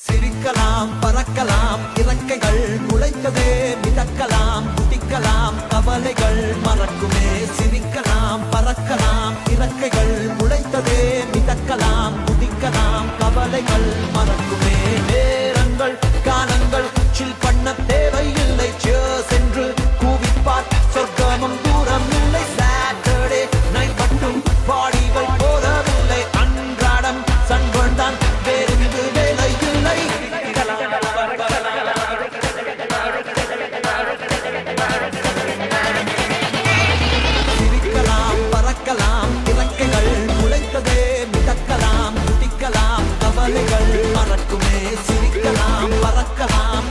சிரிக்கலாம் பறக்கலாம் இறக்கைகள் முளைத்ததே மிதக்கலாம் குதிக்கலாம் கவலைகள் மறக்குமே சிரிக்கலாம் பறக்கலாம் இறக்கைகள் முளைத்ததே மிதக்கலாம் குதிக்கலாம் கவலைகள் மறக்குமே நேரங்கள் காலங்கள் சில் பண்ண தேவையில்லை சென்று கூவிப்பார் சொர்க்கமும் தூரம் இல்லை சாட்டர்டே நைட் மட்டும் பாடிகள் போதவில்லை அன்றாடம் சன்பன் தான் வேறு வேலை இல்லை சிரிக்கலாம் பறக்கலாம் இறக்கைகள் முளைத்ததே மிதக்கலாம் குதிக்கலாம் கவலைகள் மறக்குமே சிரிக்கலாம் பறக்கலாம்